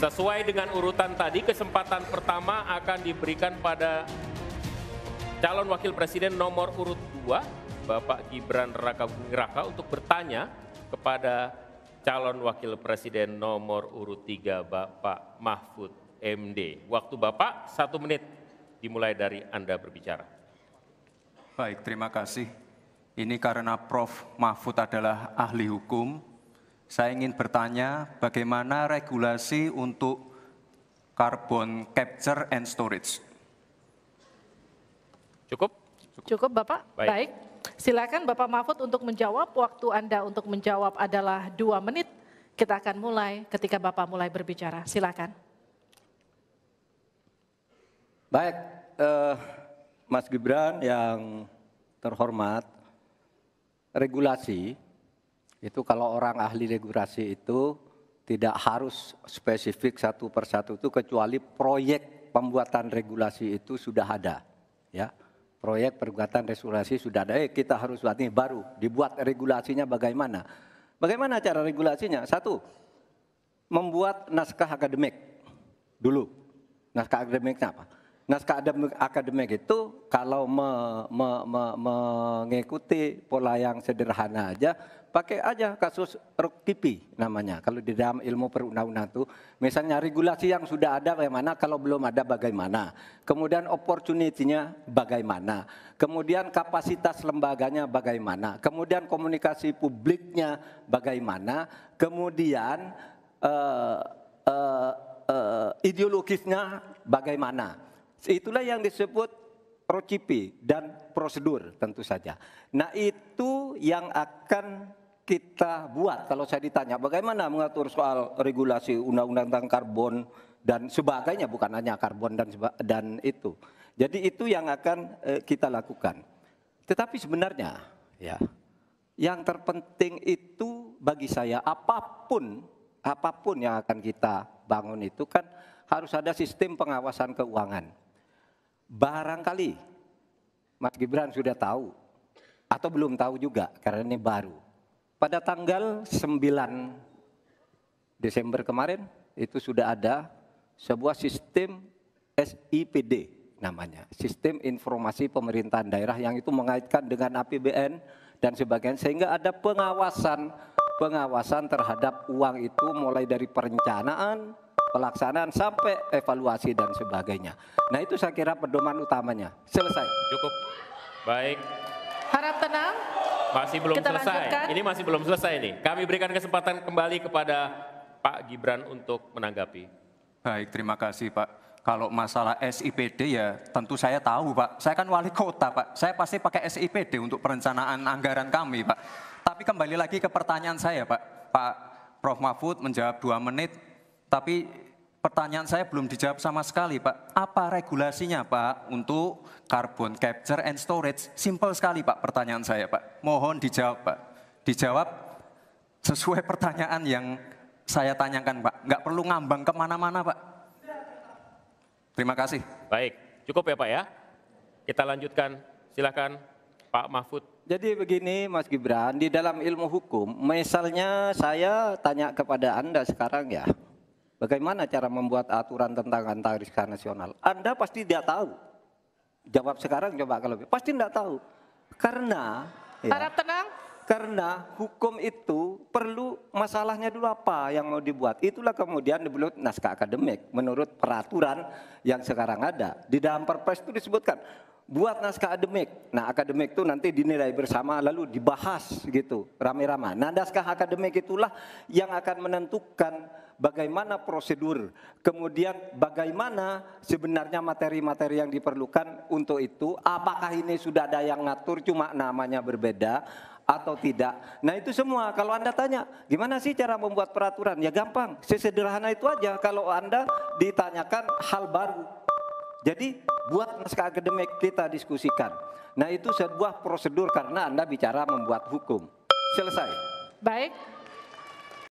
Sesuai dengan urutan tadi, kesempatan pertama akan diberikan pada calon wakil presiden nomor urut 2, Bapak Gibran Rakabuming Raka, untuk bertanya kepada calon wakil presiden nomor urut 3, Bapak Mahfud MD. Waktu Bapak 1 menit, dimulai dari Anda berbicara. Baik, terima kasih. Ini karena Prof. Mahfud adalah ahli hukum, saya ingin bertanya bagaimana regulasi untuk carbon capture and storage. Cukup? Cukup Bapak? Baik. Silakan Bapak Mahfud untuk menjawab. Waktu Anda untuk menjawab adalah 2 menit. Kita akan mulai ketika Bapak mulai berbicara. Silakan. Baik, Mas Gibran yang terhormat, regulasi itu kalau orang ahli regulasi itu tidak harus spesifik satu persatu itu, kecuali proyek pembuatan regulasi itu sudah ada, ya. Proyek pembuatan regulasi sudah ada. Kita harus buat ini baru dibuat regulasinya bagaimana? Bagaimana cara regulasinya? 1, membuat naskah akademik dulu. Naskah akademiknya apa? Naskah akademik itu kalau mengikuti pola yang sederhana aja, pakai aja kasus Ruktipi namanya. Kalau di dalam ilmu perundang-undangan itu, misalnya regulasi yang sudah ada bagaimana, kalau belum ada bagaimana. Kemudian opportunity-nya bagaimana. Kemudian kapasitas lembaganya bagaimana. Kemudian komunikasi publiknya bagaimana. Kemudian ideologisnya bagaimana. Itulah yang disebut procipi dan prosedur tentu saja. Nah itu yang akan kita buat. Kalau saya ditanya bagaimana mengatur soal regulasi undang-undang tentang karbon dan sebagainya, bukan hanya karbon dan itu. Jadi itu yang akan kita lakukan. Tetapi sebenarnya ya, yang terpenting itu bagi saya apapun yang akan kita bangun itu kan harus ada sistem pengawasan keuangan. Barangkali Mas Gibran sudah tahu atau belum tahu juga karena ini baru. Pada tanggal 9 Desember kemarin itu sudah ada sebuah sistem SIPD namanya, Sistem Informasi Pemerintahan Daerah, yang itu mengaitkan dengan APBN dan sebagainya, sehingga ada pengawasan terhadap uang itu mulai dari perencanaan, pelaksanaan sampai evaluasi dan sebagainya. Nah itu saya kira pedoman utamanya. Selesai. Cukup. Baik. Harap tenang. Masih belum Kita selesai. lanjutkan. Ini masih belum selesai nih. Kami berikan kesempatan kembali kepada Pak Gibran untuk menanggapi. Baik, terima kasih Pak. Kalau masalah SIPD ya tentu saya tahu Pak. Saya kan wali kota Pak. Saya pasti pakai SIPD untuk perencanaan anggaran kami Pak. Tapi kembali lagi ke pertanyaan saya Pak. Pak Prof. Mahfud menjawab 2 menit. Tapi pertanyaan saya belum dijawab sama sekali Pak. Apa regulasinya Pak untuk carbon capture and storage? Simpel sekali Pak pertanyaan saya Pak. Mohon dijawab Pak. Dijawab sesuai pertanyaan yang saya tanyakan Pak. Nggak perlu ngambang kemana-mana Pak. Terima kasih. Baik, cukup ya Pak ya. Kita lanjutkan, silakan Pak Mahfud. Jadi begini Mas Gibran, di dalam ilmu hukum, misalnya saya tanya kepada Anda sekarang ya, bagaimana cara membuat aturan tentang antariksa nasional? Anda pasti tidak tahu. Jawab sekarang coba kalau pasti tidak tahu. Karena Harap tenang. Karena hukum itu perlu masalahnya dulu apa yang mau dibuat. Itulah kemudian dibuat naskah akademik menurut peraturan yang sekarang ada. Di dalam Perpres itu disebutkan buat naskah akademik. Nah akademik itu nanti dinilai bersama lalu dibahas gitu rame-rame. Nah naskah akademik itulah yang akan menentukan bagaimana prosedur, kemudian bagaimana sebenarnya materi-materi yang diperlukan untuk itu. Apakah ini sudah ada yang ngatur cuma namanya berbeda atau tidak. Nah itu semua kalau Anda tanya gimana sih cara membuat peraturan, ya gampang, sesederhana itu aja. Kalau Anda ditanyakan hal baru, jadi buat naskah akademik kita diskusikan. Nah itu sebuah prosedur karena Anda bicara membuat hukum. Selesai. Baik.